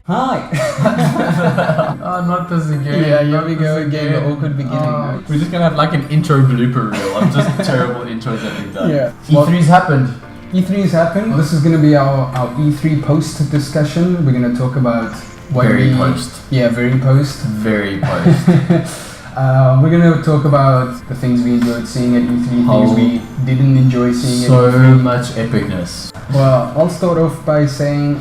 Hi. Oh, not this again. Yeah, here not we this go again. The awkward beginning. Right? We're just gonna have like an intro blooper reel of just terrible intros that we've done. Yeah. E3's happened. E3's happened. This is going to be our E3 post discussion. We're going to talk about what Very post. Yeah, very post. Very post. We're going to talk about the things we enjoyed seeing at E3, things we didn't enjoy seeing at So E3. much epicness. Well, I'll start off by saying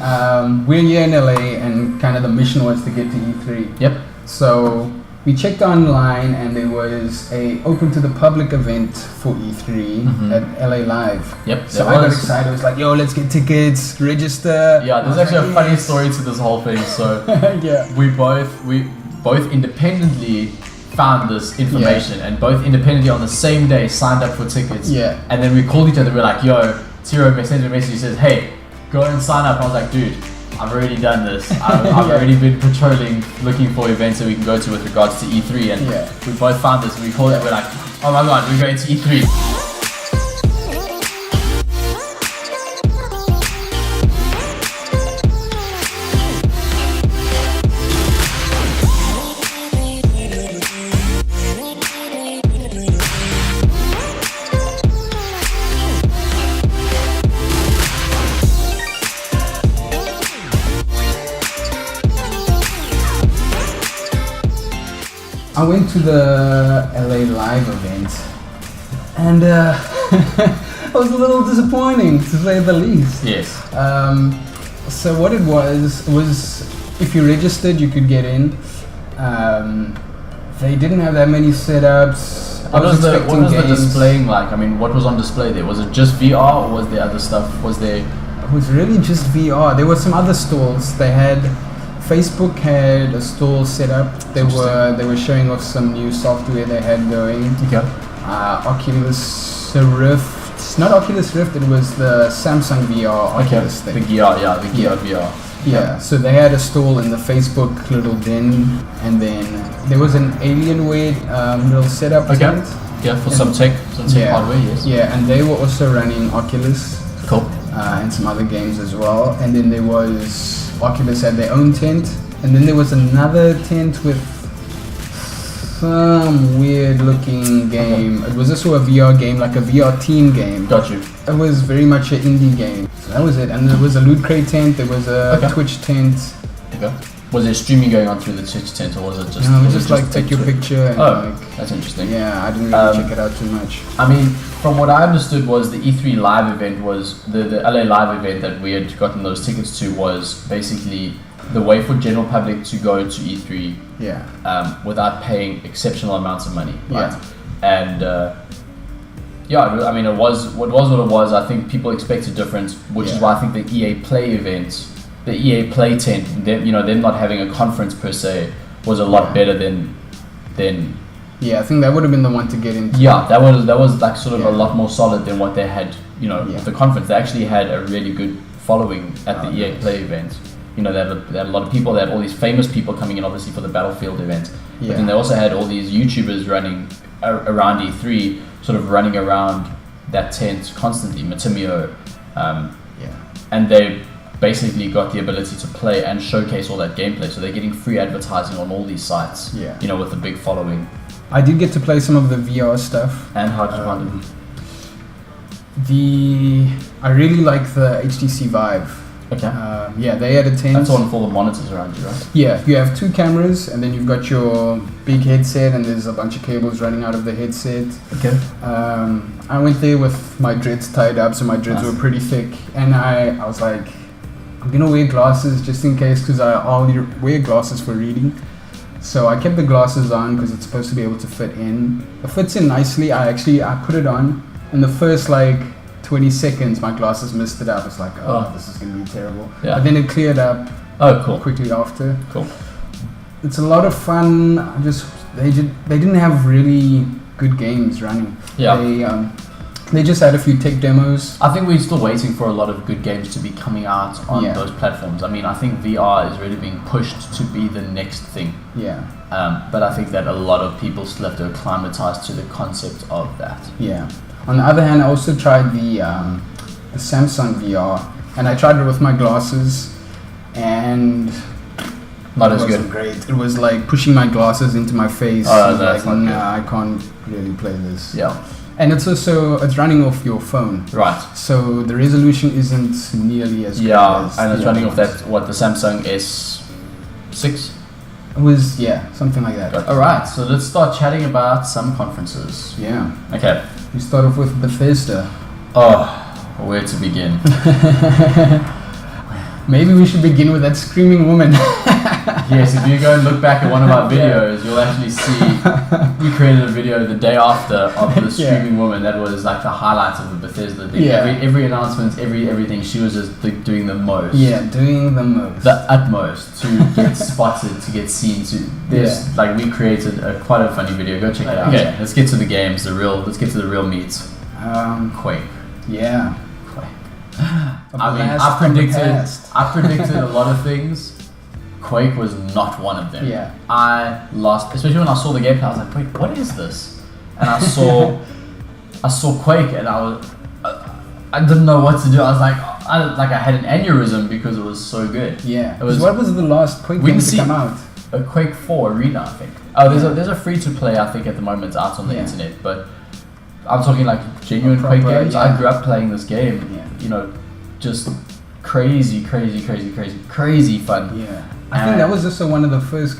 we're here in LA and kind of the mission was to get to E3. Yep. So we checked online and there was a open to the public event for E3 at LA Live. Yep. So I got excited. I was like, yo, let's get tickets, register. Yeah, there's actually a funny story to this whole thing. So Yeah. we both independently found this information and both independently on the same day signed up for tickets. Yeah. And then we called each other. We're like, yo, Tiro sent a message. He says, hey, go and sign up. And I was like, dude, I've already done this. I've already been patrolling, looking for events that we can go to with regards to E3. And we both found this. We called it. We're like, oh my god, we're going to E3. I went to the LA Live event and it was a little disappointing to say the least. Yes. So what it was if you registered you could get in. They didn't have that many setups. What was the displaying like? I mean, what was on display there? Was it just VR or was there other stuff? It was really just VR. There were some other stalls. Facebook had a stall set up. They were showing off some new software they had going. Okay. Oculus Rift. Not Oculus Rift, it was the Samsung VR Oculus thing. The Gear VR. Yeah, so they had a stall in the Facebook little den, and then there was an Alienware little setup tent. Yeah, for some tech hardware, yes. Yeah, and they were also running Oculus. Cool. And some other games as well. And then there was Oculus had their own tent, and then there was another tent with some weird looking game. It was also a VR game, like a VR team game. Got you. It was very much an indie game. So that was it. And there was a Loot Crate tent, there was a Twitch tent. Okay. Was there streaming going on through the Twitch tent, or was it just? No, it was just like take your picture and that's interesting. Yeah, I didn't really check it out too much. I mean, from what I understood was the E3 live event was the LA live event that we had gotten those tickets to was basically the way for general public to go to E3 without paying exceptional amounts of money, right? And I mean, it was what it was. I think people expected different, which is why I think the EA Play event, the EA Play tent, them not having a conference per se was a lot better than. Yeah, I think that would have been the one to get into. Yeah, that was like sort of a lot more solid than what they had, with the conference. They actually had a really good following at the EA Play event. They had a lot of people. They had all these famous people coming in, obviously, for the Battlefield event. But then they also had all these YouTubers running around E3, sort of running around that tent constantly, Matimio. And they basically got the ability to play and showcase all that gameplay. So they're getting free advertising on all these sites, with a big following. I did get to play some of the VR stuff. And how did you find it? I really like the HTC Vive. Okay. They had a tent. That's on with all the monitors around you, right? Yeah, you have two cameras, and then you've got your big headset, and there's a bunch of cables running out of the headset. Okay. I went there with my dreads tied up, so my dreads were pretty thick, and I was like, I'm gonna wear glasses just in case, because I'll wear glasses for reading. So I kept the glasses on because it's supposed to be able to fit in. It fits in nicely. I put it on, and the first 20 seconds my glasses messed it up. It's like, this is gonna be terrible. Yeah. But then it cleared up. Oh, cool. Quickly after. Cool. It's a lot of fun. They didn't have really good games running. Yeah. They just had a few tech demos. I think we're still waiting for a lot of good games to be coming out on those platforms. I mean, I think VR is really being pushed to be the next thing. Yeah. But I think that a lot of people still have to acclimatize to the concept of that. Yeah. On the other hand, I also tried the Samsung VR, and I tried it with my glasses, and Not as wasn't good. great. It was like pushing my glasses into my face. Oh, that's like, not nah, I can't really play this. Yeah. And it's running off your phone. Right. So the resolution isn't nearly as good as and it's the running other off ones. the Samsung S6. It was, something like that. All right, so let's start chatting about some conferences. Yeah. Okay. We start off with Bethesda. Oh, where to begin? Maybe we should begin with that screaming woman. Yes, if you go and look back at one of our videos, you'll actually see we created a video the day after of the screaming woman. That was like the highlights of the Bethesda thing. Yeah. Every announcement, everything, she was just doing the most. Yeah, doing the most. The utmost to get spotted, to get seen. Like we created quite a funny video. Go check it out. Okay, let's get to the games. Let's get to the real meat. Quake. Yeah. Quake. I predicted a lot of things. Quake was not one of them. Yeah. I lost, especially when I saw the gameplay. I was like, wait, what is this? And I saw Quake, and I didn't know what to do. I was like, I had an aneurysm because it was so good. Yeah. It was. What was the last Quake game to come out? A Quake 4 Arena, I think. Oh, there's a free to play, I think, at the moment out on the internet, but I'm talking like genuine Quake games. Yeah. I grew up playing this game. Yeah. You know, just crazy fun. Yeah. I think that was also one of the first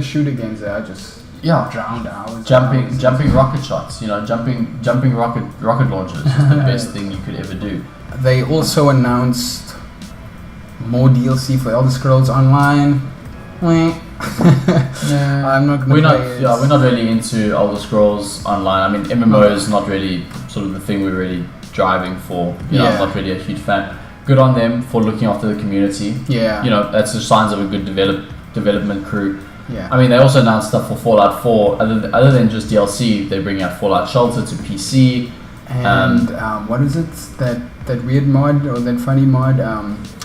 shooter games that I just drowned out. Jumping rocket shots, jumping rocket launchers is the best thing you could ever do. They also announced more DLC for Elder Scrolls Online. I'm not gonna play it. We're not really into Elder Scrolls Online. I mean, MMO is not really sort of the thing we're really driving for. I'm not really a huge fan. Good on them for looking after the community. Yeah. That's the signs of a good development crew. Yeah. I mean, they also announced stuff for Fallout 4. Other than just DLC, they bring out Fallout Shelter to PC. And what is it? That weird mod or that funny mod?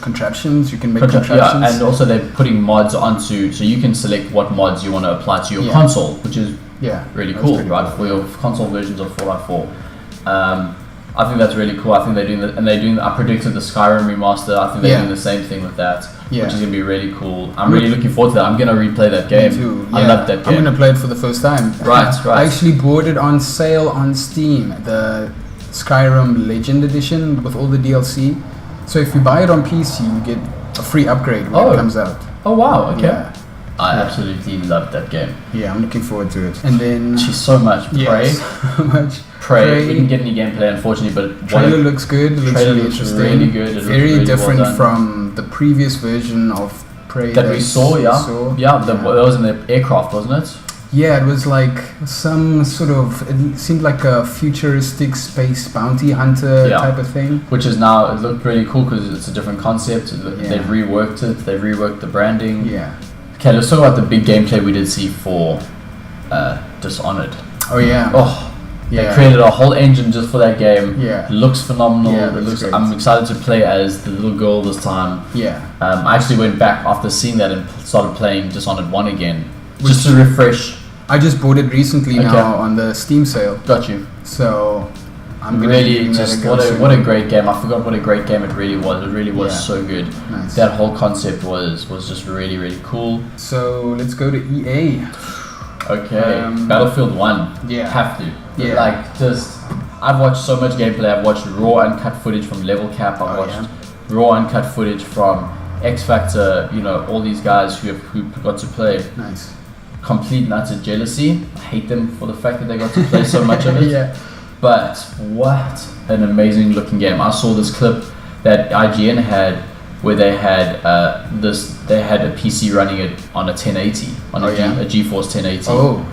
Contraptions. You can make contraptions. Yeah, and also they're putting mods onto, so you can select what mods you want to apply to your console, which is really cool, right? For your console versions of Fallout 4. I think that's really cool. I think they're doing I predicted the Skyrim remaster. I think they're doing the same thing with that, which is going to be really cool. I'm really looking forward to that. I'm going to replay that game. Me too. I love that game. I'm going to play it for the first time. Right. I actually bought it on sale on Steam, the Skyrim Legend Edition with all the DLC. So if you buy it on PC, you get a free upgrade when it comes out. Oh wow, okay. Yeah. I absolutely love that game. Yeah, I'm looking forward to it. And then so much. Prey. So much. Prey. We didn't get any gameplay, unfortunately, but trailer looks good. It looks really interesting. Really good. Very different from the previous version of Prey that we saw. That was in the aircraft, wasn't it? Yeah, it was like some sort of. It seemed like a futuristic space bounty hunter type of thing. Which is now, it looked really cool because it's a different concept. They've reworked it. They've reworked the branding. Yeah. Okay, let's talk about the big gameplay we did see for Dishonored. Oh yeah. They created a whole engine just for that game. Yeah. It looks phenomenal. Yeah, I'm excited to play as the little girl this time. Yeah. I actually went back after seeing that and started playing Dishonored 1 again. Just to refresh. I just bought it recently now on the Steam sale. Got you. So I'm really just what a great game. I forgot what a great game it really was. It really was so good. Nice. That whole concept was just really, really cool. So let's go to EA. Okay. Battlefield 1. Yeah. Have to. Yeah. I've watched so much gameplay. I've watched raw uncut footage from Level Cap. I've watched raw uncut footage from X Factor. All these guys who got to play. Nice. Complete nuts of jealousy. I hate them for the fact that they got to play so much of it. Yeah. But what an amazing looking game. I saw this clip that IGN had where they had they had a PC running it on a 1080 on a GeForce 1080. Oh.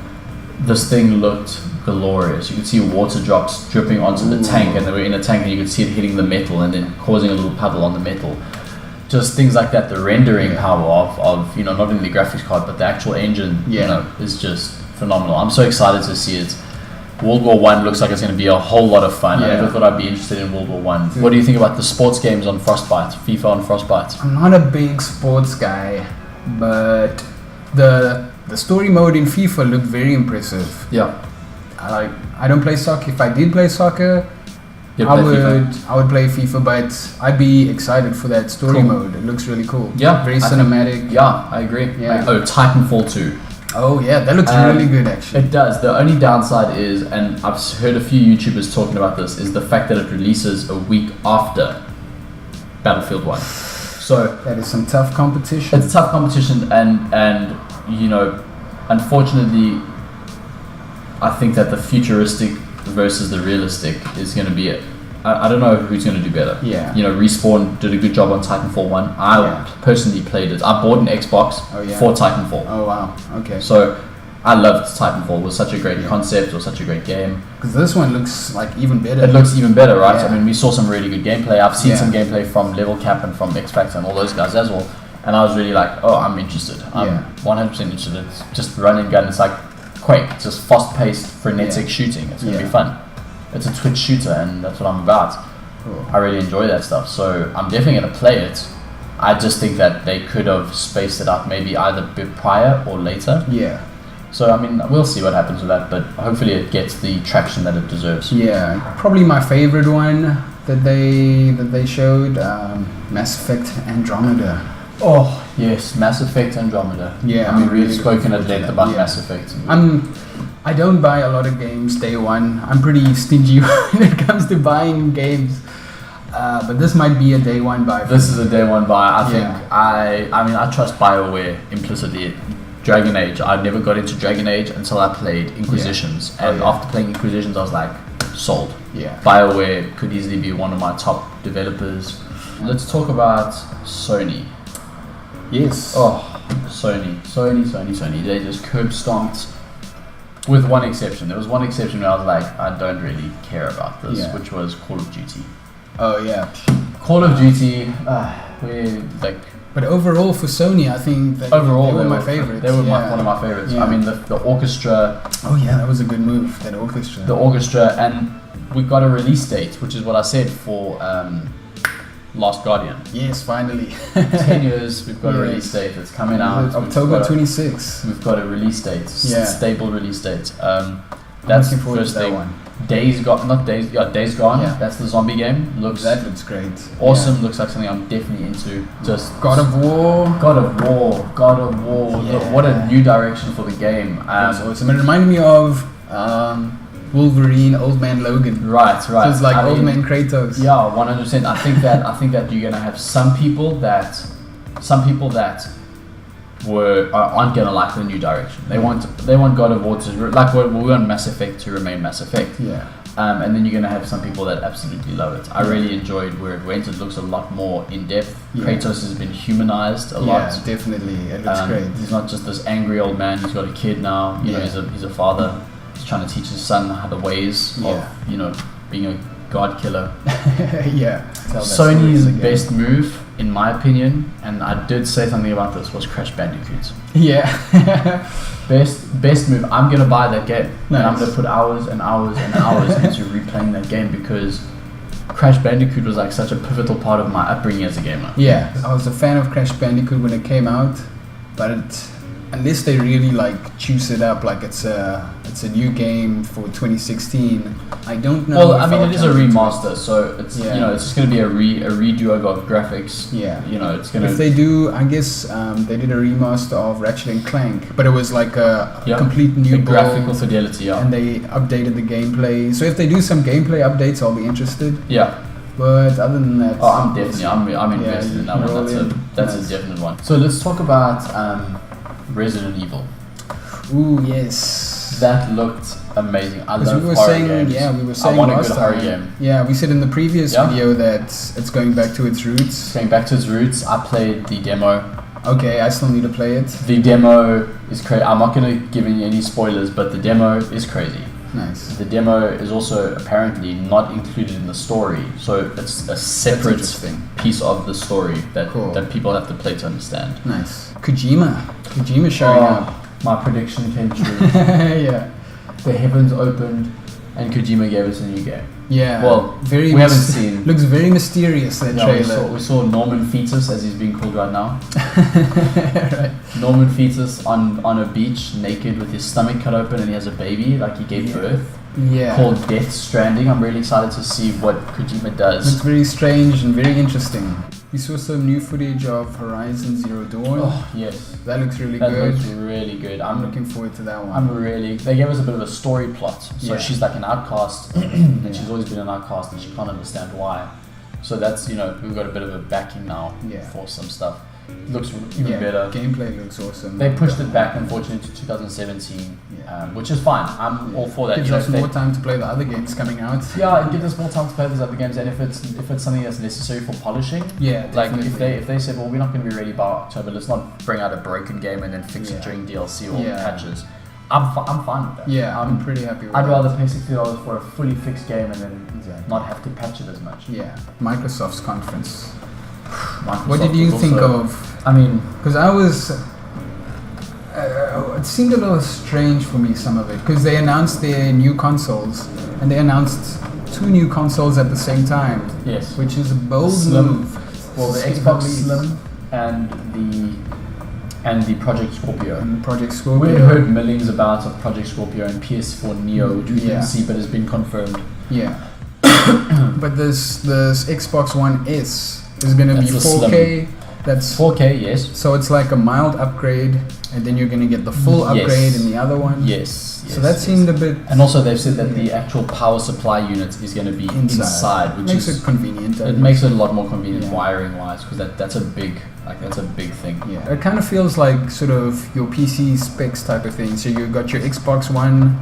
This thing looked glorious. You could see water drops dripping onto the tank, and they were in a tank, and you could see it hitting the metal and then causing a little puddle on the metal. Just things like that. The rendering power of not only the graphics card but the actual engine, is just phenomenal. I'm so excited to see it. World War One looks like it's going to be a whole lot of fun. I never thought I'd be interested in World War One. What do you think about the sports games on Frostbite, FIFA on Frostbite? I'm not a big sports guy, but the story mode in FIFA looked very impressive. Yeah. I don't play soccer. If I did play soccer, I would play FIFA, but I'd be excited for that story mode. It looks really cool. Yeah, very cinematic. I agree. Yeah. Titanfall 2. Oh yeah, that looks really good actually. It does. The only downside is, and I've heard a few YouTubers talking about this, is the fact that it releases a week after Battlefield 1. So that is some tough competition. It's a tough competition, and you know, unfortunately, I think that the futuristic versus the realistic is going to be it. I don't know who's going to do better. Yeah. You know, Respawn did a good job on Titanfall 1. I personally played it. I bought an Xbox for Titanfall. Oh, wow. Okay. So, I loved Titanfall. It was such a great concept. It was such a great game. Because this one looks like even better. It looks even better, right? Yeah. I mean, we saw some really good gameplay. I've seen some gameplay from Level Cap and from X Factor and all those guys as well. And I was really like, oh, I'm interested. I'm 100% interested. It's just run and gun. It's like Quake. It's just fast-paced, frenetic shooting. It's going to be fun. It's a Twitch shooter, and that's what I'm about. Cool. I really enjoy that stuff, so I'm definitely going to play it. I just think that they could have spaced it out maybe either a bit prior or later. Yeah. So, I mean, we'll see what happens with that, but hopefully it gets the traction that it deserves. Yeah, probably my favorite one that they showed, Mass Effect Andromeda. Oh, yes, Mass Effect Andromeda. Yeah. I mean, we've spoken at length about Mass Effect. I don't buy a lot of games day one. I'm pretty stingy when it comes to buying games. But this might be a day one buy. This is a day one buy. I think I trust BioWare implicitly. Dragon Age. I never got into Dragon Age until I played Inquisitions. And after playing Inquisitions, I was like, sold. Yeah. BioWare could easily be one of my top developers. Let's talk about Sony. Yes. Oh, Sony. They just curb stomped. With one exception. There was one exception where I was like, I don't really care about this, which was Call of Duty. Oh, yeah. Call of Duty, But overall for Sony, I think they were my favorites. They were one of my favorites. Yeah. I mean, the orchestra. Oh, yeah, that was a good move, that orchestra. The orchestra, and we got a release date, which is what I said for Last Guardian. Yes, finally. 10 years, we've got a release date. It's coming out. October 26th. We've got a release date. Stable release date. That's the first thing. That one. Days Gone. Yeah. That's the zombie game. That looks great. Awesome. Looks like something I'm definitely into. Just God of War. Yeah. What a new direction for the game. Awesome. It reminded me of Wolverine, Old Man Logan. Right. So it's like Old Man Kratos. Yeah, 100%. I think that you're gonna have some people that aren't gonna like the new direction. They want God of War to like we want Mass Effect to remain Mass Effect. Yeah. And then you're gonna have some people that absolutely love it. I really enjoyed where it went. It looks a lot more in depth. Yeah. Kratos has been humanized a lot. Yeah, definitely. It looks great. He's not just this angry old man. He's got a kid now. You know, he's a father. He's trying to teach his son how the ways of being a god killer. Yeah. Sony's best move, in my opinion, and I did say something about this, was Crash Bandicoot. Yeah. best move. I'm gonna buy that game. Nice. And I'm gonna put hours and hours and hours into replaying that game because Crash Bandicoot was like such a pivotal part of my upbringing as a gamer. Yeah, I was a fan of Crash Bandicoot when it came out, but unless they really like juice it up, like it's a new game for 2016. I don't know. Well, I mean, it is a remaster, so it's it's just gonna be a redo of graphics. Yeah, it's gonna. If they do, I guess they did a remaster of Ratchet and Clank, but it was like a complete new graphical fidelity. Yeah, and they updated the gameplay. So if they do some gameplay updates, I'll be interested. Yeah. But other than that, I'm invested in that one. That's a definite one. So let's talk about Resident Evil. Ooh, yes. That looked amazing. I love horror games. Yeah, we were saying I want a last good horror game. Yeah, we said in the previous video that it's going back to its roots. It's going back to its roots. I played the demo. Okay, I still need to play it. The demo is crazy. I'm not going to give you any spoilers, but the demo is crazy. Nice. The demo is also apparently not included in the story, so it's a separate piece of the story that people have to play to understand. Nice. Kojima showing up. My prediction came true. Yeah. The heavens opened and Kojima gave us a new game. Yeah. Well, we haven't seen. Looks very mysterious, that trailer. We saw Norman Fetus, as he's being called right now. Right. Norman Fetus on a beach, naked, with his stomach cut open, and he has a baby, like he gave birth. Yeah. Called Death Stranding. I'm really excited to see what Kojima does. It's very strange and very interesting. We saw some new footage of Horizon Zero Dawn. Oh, yes. That looks really good. That looks really good. I'm looking forward to that one. They gave us a bit of a story plot. So she's like an outcast, and she's always been an outcast, and she can't understand why. So that's, we've got a bit of a backing now for some stuff. It looks even better. Gameplay looks awesome. They pushed it back, unfortunately, to 2017, which is fine. I'm all for that. Gives us more time to play the other games coming out. Yeah, it gives us more time to play those other games, and if it's something that's necessary for polishing, like if they said, well, we're not going to be ready by October, let's not bring out a broken game and then fix it during DLC or patches. I'm fine with that. Yeah, I'm pretty happy with that. I'd rather pay $60 for a fully fixed game and then not have to patch it as much. Yeah. Microsoft's conference. What did you think of? I mean, because I was, it seemed a little strange for me, some of it, because they announced their new consoles, and they announced 2 new consoles at the same time. Yes. Which is a bold move. Well, the Xbox Slim and the Project Scorpio. We heard millions about of Project Scorpio and PS4 Neo, which we didn't see, but has been confirmed. Yeah. But this Xbox One S is going to be 4K. Slim. That's 4K, yes. So it's like a mild upgrade, and then you're going to get the full upgrade in the other one. Yes. So that seemed a bit. And also, they've said that the actual power supply unit is going to be inside, which makes it convenient. It makes it a lot more convenient wiring wise, because that's a big thing. Yeah. It kind of feels like sort of your PC specs type of thing. So you got your Xbox One,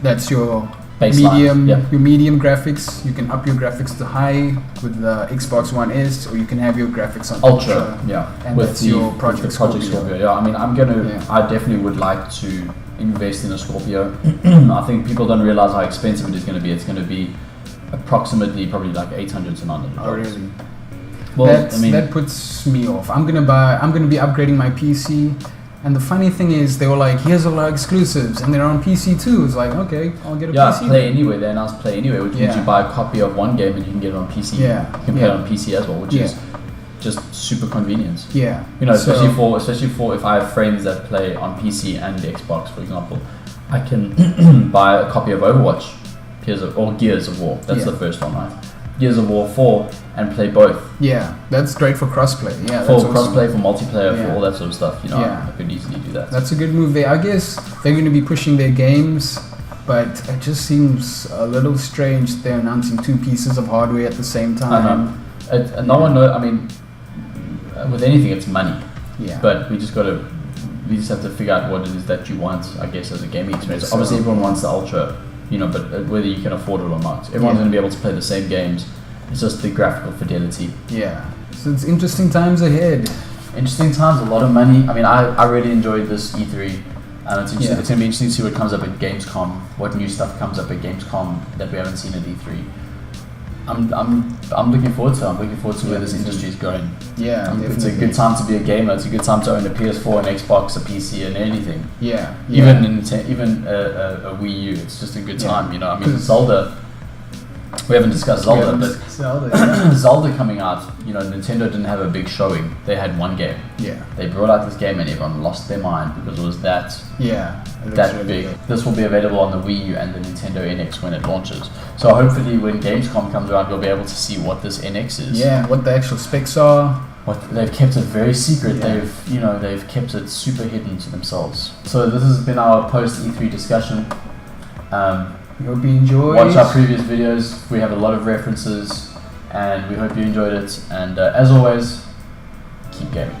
that's your baseline, your medium graphics. You can up your graphics to high with the Xbox One S, or you can have your graphics on Ultra. And with your Project Scorpio. Yeah, I mean, I definitely would like to invest in a Scorpio. I think people don't realize how expensive it is going to be. It's going to be approximately probably like $800 to $900. Oh, really? Well, that puts me off. I'm gonna be upgrading my PC, and the funny thing is, they were like, "Here's a lot of exclusives," and they're on PC too. It's like, okay, I'll get a PC. Yeah, Play Anywhere. They announced Play Anywhere, which means you buy a copy of one game and you can get it on PC. Yeah, you can play it on PC as well, which is just super convenient. Yeah, especially for if I have friends that play on PC and Xbox, for example, I can buy a copy of Overwatch, Gears of War. That's the first one, right? Gears of War 4 and play both. Yeah, that's great for crossplay. Yeah, for crossplay, for multiplayer, for all that sort of stuff. I could easily do that. That's a good move. I guess they're going to be pushing their games, but it just seems a little strange they're announcing 2 pieces of hardware at the same time. I know. No one knows. I mean, with anything, it's money. Yeah. But we just have to figure out what it is that you want, I guess, as a gaming experience. Obviously, everyone wants the Ultra. But whether you can afford it or not, everyone's going to be able to play the same games. It's just the graphical fidelity. Yeah. So it's interesting times ahead. Interesting times, a lot of money. I mean, I really enjoyed this E3. It's going to be interesting to see what comes up at Gamescom, what new stuff comes up at Gamescom that we haven't seen at E3. I'm looking forward to it. I'm looking forward to where this industry is going. Yeah, it's a good time to be a gamer. It's a good time to own a PS4, an Xbox, a PC, and anything. Yeah. Even a Wii U. It's just a good time. I mean, Zelda. We haven't discussed Zelda, but Zelda coming out. Nintendo didn't have a big showing. They had one game. Yeah. They brought out this game and everyone lost their mind because it was that. Yeah. That really big. Good. This will be available on the Wii U and the Nintendo NX when it launches. So hopefully when Gamescom comes around, you'll be able to see what this NX is. Yeah, what the actual specs are. They've kept it very secret. Yeah. They've kept it super hidden to themselves. So this has been our post E3 discussion. We hope you enjoyed. Watch our previous videos. We have a lot of references, and we hope you enjoyed it. And as always, keep gaming.